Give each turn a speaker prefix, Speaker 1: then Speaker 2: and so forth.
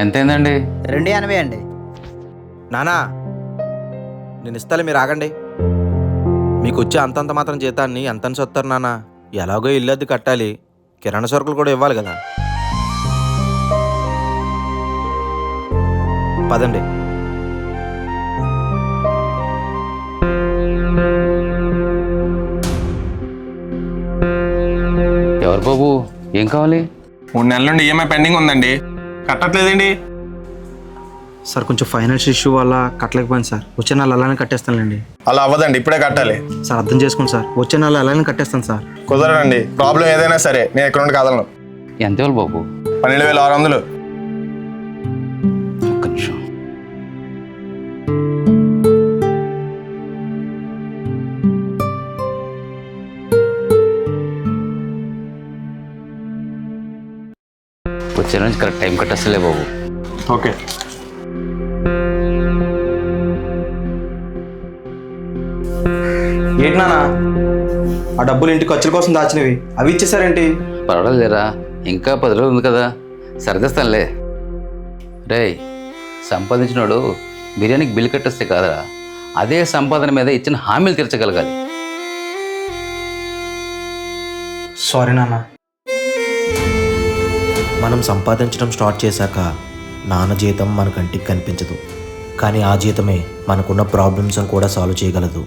Speaker 1: ఎంతైందండి?
Speaker 2: 280 అండి.
Speaker 3: నానా నేను ఇస్తాలే, మీరు ఆగండి. మీకు వచ్చే అంతంత మాత్రం జీతాన్ని ఎంతని చెప్తారు నాన్న? ఎలాగో ఇల్లు అద్దె కట్టాలి, కిరాణా సరుకులు కూడా ఇవ్వాలి కదా. పదండి.
Speaker 1: ఎవరు బాబు, ఏం కావాలి?
Speaker 4: 3 నెలల నుండి ఈఎంఐ పెండింగ్ ఉందండి, కట్టట్లేదండి.
Speaker 3: సార్ కొంచెం ఫైనాన్షియల్ ఇష్యూ వల్ల కట్టలేకపోయింది సార్. వచ్చే నెల అలానే కట్టేస్తానులేండి.
Speaker 4: అలా అవ్వదండి, ఇప్పుడే కట్టాలి.
Speaker 3: సార్ అర్థం చేసుకోండి సార్, వచ్చే నెల అలానే కట్టేస్తాను సార్.
Speaker 4: కుదరదండి, ప్రాబ్లం ఏదైనా సరే నేను ఇక్కడ నుండి కాదలను.
Speaker 1: ఎంత ఇవ్వాలి బాబు?
Speaker 4: 12,600.
Speaker 1: ఒక్క నిమిషం. వచ్చే నుంచి కరెక్ట్ టైం కట్టేస్తలే బాబు.
Speaker 4: ఓకే.
Speaker 3: ఏంటి నాన్న, ఆ డబ్బులు ఇంటి ఖర్చుల కోసం దాచినవి అవి ఇచ్చేసారేంటి?
Speaker 1: పర్వాలేదురా, ఇంకా 10 రోజులు ఉంది కదా, సర్దేస్తానులే. రేయ్, సంపాదించినోడు బిర్యానీకి బిల్లు కట్టేస్తే కాదురా, అదే సంపాదన మీద ఇచ్చిన హామీలు తీర్చగలగాలి.
Speaker 3: సారీ నాన్న.
Speaker 5: మనం సంపాదించడం స్టార్ట్ చేశాక నాన్న జీతం మన కంటికి కనిపించదు, కానీ ఆ జీతమే మనకున్న ప్రాబ్లమ్స్ని కూడా సాల్వ్ చేయగలదు.